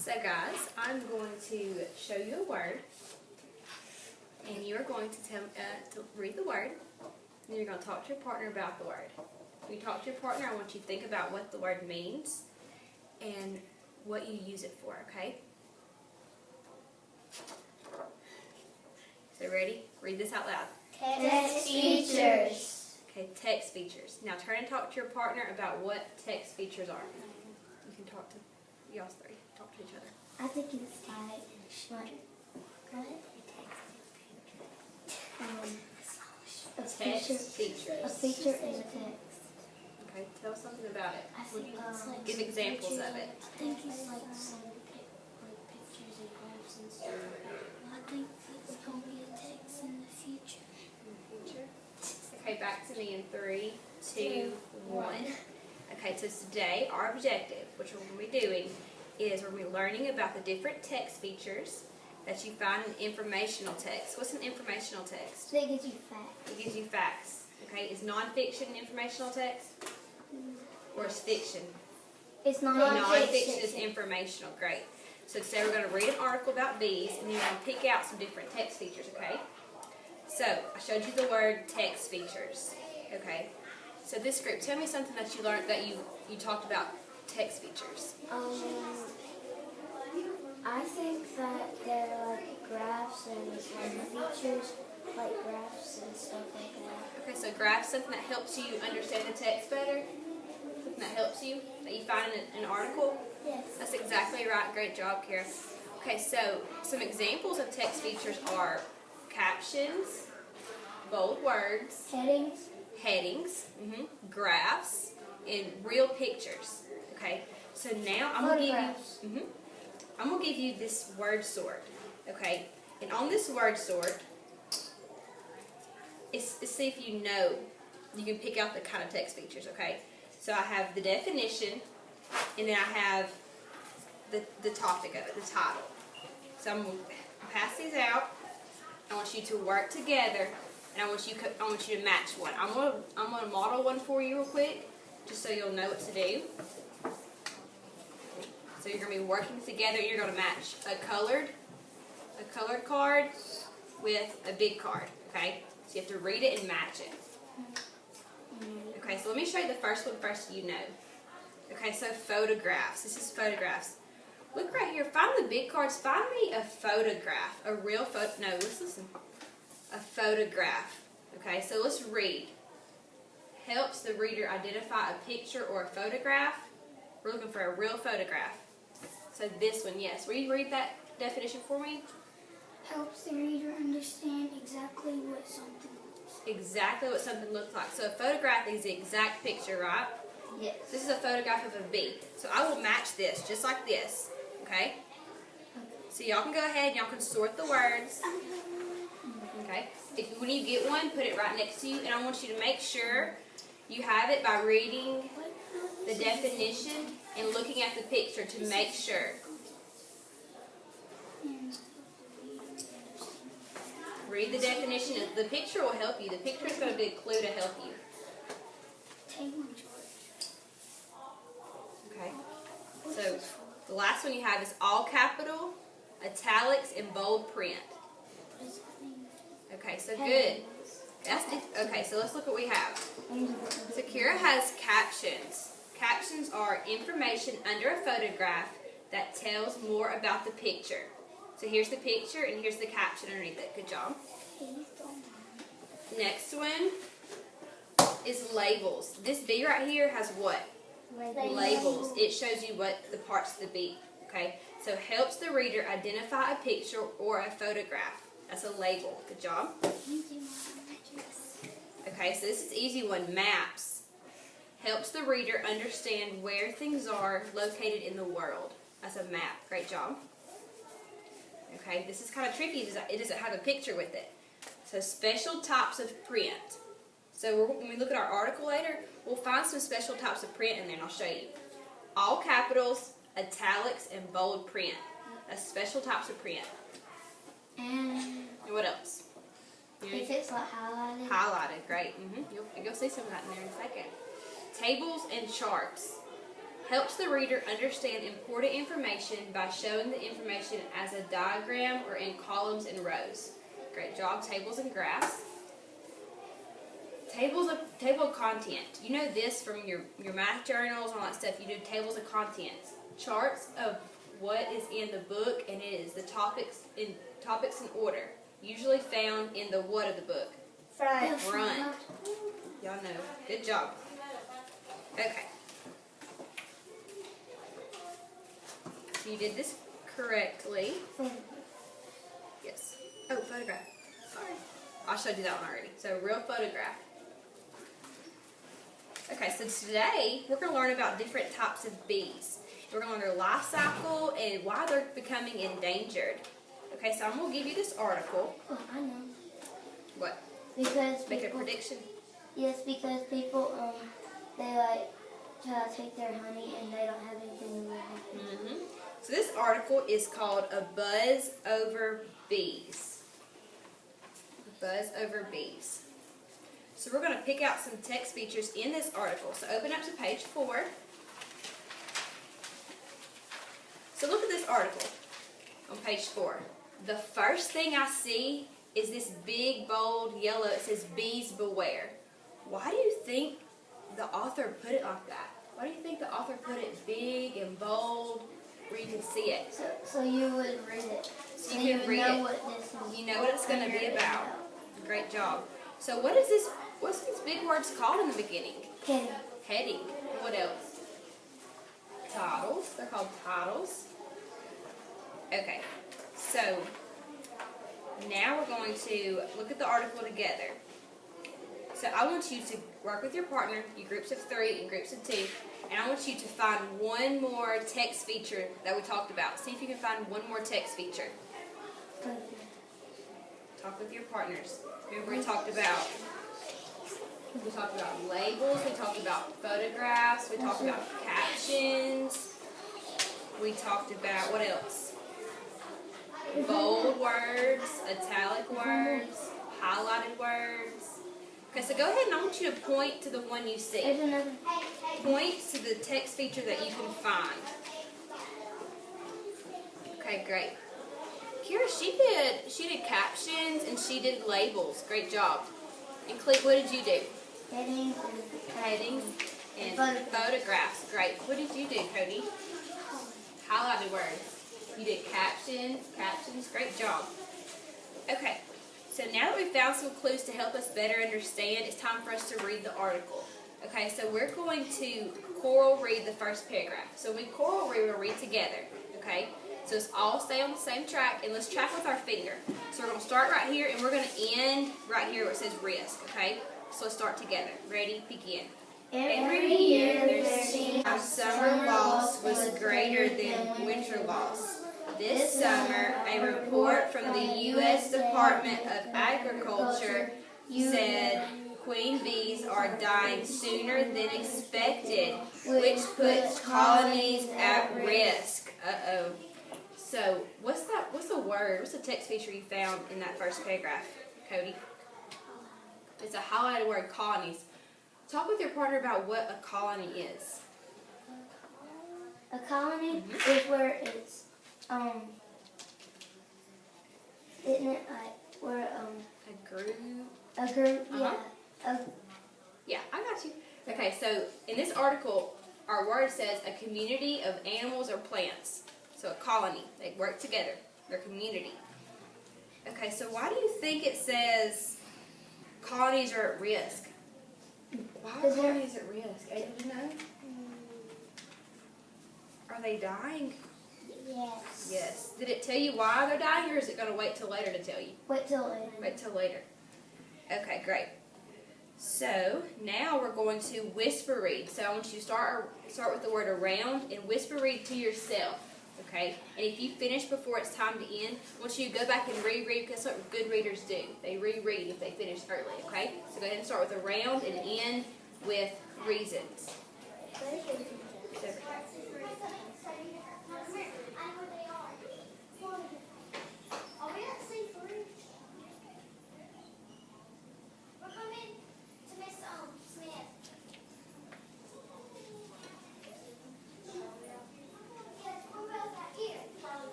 So guys, I'm going to show you a word, and you're going to to read the word, and you're going to talk to your partner about the word. When you talk to your partner, I want you to think about what the word means and what you use it for, okay? So ready? Read this out loud. Text features. Okay, text features. Now turn and talk to your partner about what text features are. You can talk to y'all three. Talk to each other. I think it's like go ahead. Text features. A feature is a text. Okay, tell us something about it. I think it's like Give examples of it. I think it's like some pictures and graphs and stuff. I think it's gonna be a text in the future. Okay, back to me in 3, 2, 1. Okay, so today our objective, which we're going to be doing, is we're going to be learning about the different text features that you find in informational text. What's an informational text? They give you facts. It gives you facts. Okay, is nonfiction informational text? Or is fiction? It's not Nonfiction is informational. Great. So today we're going to read an article about bees, and then we're going to pick out some different text features, okay? So, I showed you the word text features, okay? So this group, tell me something that you learned, that you talked about text features. I think that they're like graphs and features, like graphs and stuff like that. Okay, so graphs, something that helps you understand the text better? Something that helps you, that you find in an article? Yes. That's exactly right. Great job, Kara. Okay, so some examples of text features are captions, bold words, headings, graphs, and real pictures. Okay, so now I'm gonna give you this word sort. Okay, and on this word sort, it's see if you know. You can pick out the kind of text features. Okay, so I have the definition, and then I have the topic of it, the title. So I'm gonna pass these out. I want you to work together, and I want you to match one. I'm gonna model one for you real quick, just so you'll know what to do. So you're gonna be working together. You're gonna match a colored card with a big card. Okay, so you have to read it and match it. Okay, so let me show you the first one first so you know. Okay, so photographs. This is photographs. Look right here. Find the big cards. Find me a photograph. A real photo. No, let's listen. A photograph. Okay, so let's read. Helps the reader identify a picture or a photograph. We're looking for a real photograph. So this one, yes. Will you read that definition for me? Helps the reader understand exactly what something looks like. Exactly what something looks like. So a photograph is the exact picture, right? Yes. This is a photograph of a bee. So I will match this, just like this. Okay? So y'all can go ahead and y'all can sort the words. Okay? When you get one, put it right next to you. And I want you to make sure you have it by reading the definition and looking at the picture to make sure. Read the definition. The picture will help you. The picture is going to be a clue to help you. Okay. So the last one you have is all capital, italics, and bold print. Okay, so good. Okay, so let's look what we have. So Kira has captions. Captions are information under a photograph that tells more about the picture. So here's the picture and here's the caption underneath it. Good job. Next one is labels. This bee right here has what? Labels. It shows you what the parts of the bee. Okay, so helps the reader identify a picture or a photograph. That's a label. Good job. Okay, so this is an easy one. Maps. Helps the reader understand where things are located in the world. That's a map. Great job. Okay, this is kind of tricky. It doesn't have a picture with it. So special types of print. So when we look at our article later, we'll find some special types of print in there, and I'll show you. All capitals, italics, and bold print. That's special types of print. And what else? if it's like highlighted. Highlighted, great. You'll see some of that in there in a second. Tables and charts. helps the reader understand important information by showing the information as a diagram or in columns and rows. Great job. Tables and graphs. Table of content. You know this from your math journals and all that stuff. You do tables of contents. Charts of what is in the book, and it is the topics in order. Usually found in the what of the book? Front. Y'all know. Good job. Okay. So you did this correctly. Yes. Oh, photograph. Sorry. I showed you that one already. So real photograph. Okay, so today we're going to learn about different types of bees. We're going to learn their life cycle and why they're becoming endangered. Okay, so I'm going to give you this article. Oh, I know. What? Because Make a prediction? Yes, because people, they like try to take their honey and they don't have anything to live with. So this article is called A Buzz Over Bees. A Buzz Over Bees. So we're going to pick out some text features in this article. So open up to page 4. So look at this article on page 4. The first thing I see is this big, bold, yellow. It says, bees beware. Why do you think the author put it like that? Why do you think the author put it big and bold where you can see it? So you would read it. So you can read know it. What this is. You know what it's going to be about. Great job. So what is this? What's these big words called in the beginning? Heading. Heading. What else? Titles. They're called titles. Okay. So now we're going to look at the article together. So I want you to work with your partner, you groups of 3 and groups of 2, and I want you to find one more text feature that we talked about. See if you can find one more text feature. Talk with your partners. Remember we talked about labels, we talked about photographs, we talked about captions, we talked about, what else? Bold words, italic words, highlighted words. Okay, so go ahead and I want you to point to the one you see. There's another. Point to the text feature that you can find. Okay, great. Kira, she did captions and she did labels. Great job. And Clete, what did you do? Headings and photographs. Great. What did you do, Cody? Highlighted words. You did captions. Great job. Okay. So now that we've found some clues to help us better understand, it's time for us to read the article. Okay, so we're going to choral read the first paragraph. So when we choral read, we'll read together. Okay? So let's all stay on the same track, and let's track with our finger. So we're going to start right here, and we're going to end right here where it says risk. Okay? So let's start together. Ready? Begin. Every year there seemed how summer loss was greater than winter loss. This summer, a report from the U.S. Department of Agriculture said queen bees are dying sooner than expected, which puts colonies at risk. Uh-oh. So, what's the word? What's the text feature you found in that first paragraph, Cody? It's a highlighted word, colonies. Talk with your partner about what a colony is. A colony is where it's isn't it like where A group. a group, Yeah, I got you. Okay, so in this article, our word says a community of animals or plants. So a colony. They work together. They're a community. Okay, so why do you think it says colonies are at risk? Why are colonies at risk? Do you know? Are they dying? Yes. Yes. Did it tell you why they're dying, or is it going to wait till later to tell you? Wait till later. Wait till later. Okay, great. So now we're going to whisper read. So I want you to start with the word around and whisper read to yourself. Okay? And if you finish before it's time to end, I want you to go back and reread, because that's what good readers do. They reread if they finish early. Okay? So go ahead and start with around and end with reasons.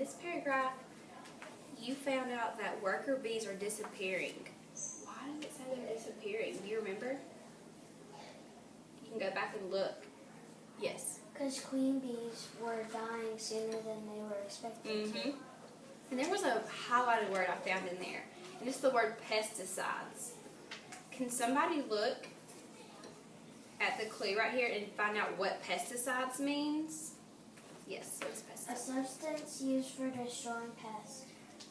this paragraph, you found out that worker bees are disappearing. Why does it say they're disappearing? Do you remember? You can go back and look. Yes. Because queen bees were dying sooner than they were expected to. And there was a highlighted word I found in there, and it's the word pesticides. Can somebody look at the clue right here and find out what pesticides means? Yes, what is A pesticides? substance used for destroying pests.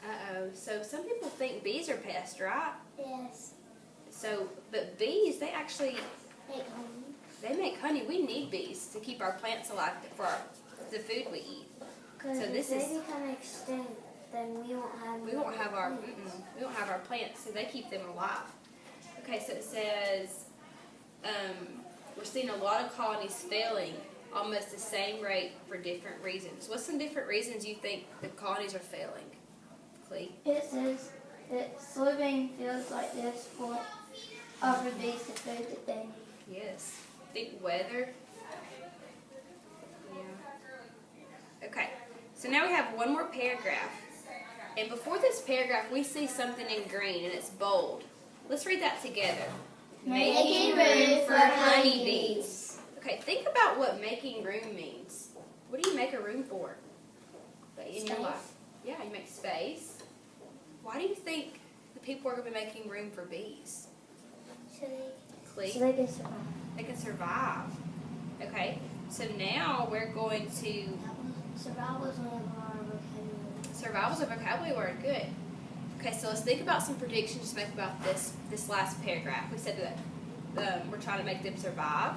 Uh-oh. So some people think bees are pests, right? Yes. So, but bees, they actually, Make honey. they make honey. We need bees to keep our plants alive for the food we eat. Because So if this they is- become extinct, then we won't have. We won't have our plants. we don't have our plants, so they keep them alive. Okay, so it says we're seeing a lot of colonies failing almost the same rate for different reasons. What's some different reasons you think the colonies are failing, Clee? It says that soybean fields like this will offer bees the food that they need. Yes. Think weather. Yeah. Okay. So now we have one more paragraph. And before this paragraph, we see something in green, and it's bold. Let's read that together. Making room for honeybees. Okay, think about what making room means. What do you make a room for? Like in your Space. life? Yeah, you make space. Why do you think the people are going to be making room for bees? So Clee? they can survive. They can survive. Okay, so now we're going to Survival is one of our vocabulary. survival's a vocabulary word. Good. Okay, so let's think about some predictions to make about this last paragraph. We said that we're trying to make them survive.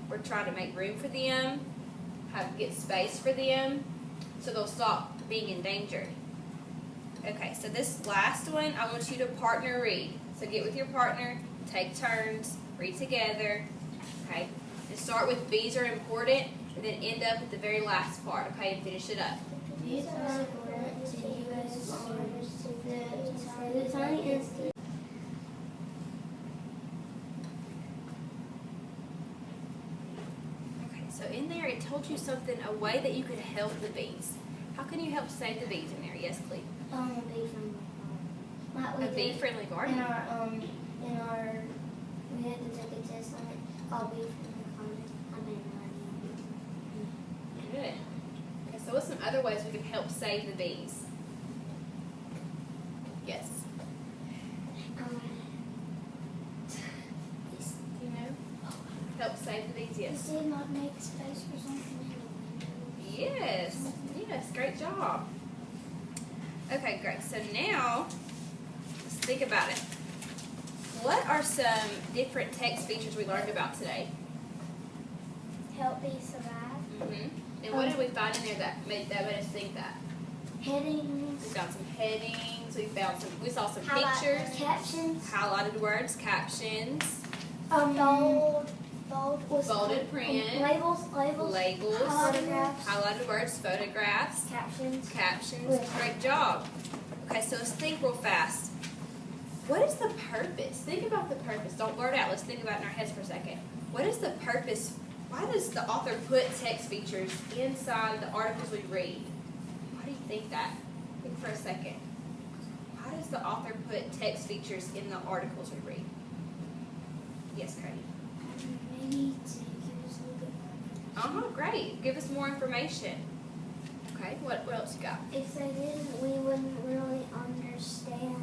We're trying to make room for them, get space for them, so they'll stop being endangered. Okay, so this last one, I want you to partner read. So get with your partner, take turns, read together. Okay, and start with bees are important, and then end up at the very last part. Okay, and finish it up. Bees are important to U.S. farmers. The tiny insect. Okay, so in there it told you something, a way that you could help the bees. How can you help save the bees in there? Yes, Cleve. A bee friendly farm. Like we A did bee-friendly garden. in our we had to take a test on it called bee friendly farming. I mean, Good. Okay, so what's some other ways we can help save the bees? Yes. You know? Help save the bees, yes. They not make space for something in the window. Yes. Yes, great job. Okay, great. So now, let's think about it. What are some different text features we learned about today? Help bees survive. And what did we find in there that made us think that? Headings. We found some headings, we saw some Highlight- pictures, Captions. highlighted words, captions, Bold was bolded print, labels, labels, photographs, highlighted words, photographs, captions. captions. Great job. Okay, so let's think real fast. What is the purpose? Think about the purpose. Don't blurt out. Let's think about it in our heads for a second. What is the purpose? Why does the author put text features inside the articles we read? Why do you think that? Think for a second. Why does the author put text features in the articles we read? Yes, Cody. Maybe to give us a little bit more. Great. Give us more information. Okay, what else you got? If they didn't, we wouldn't really understand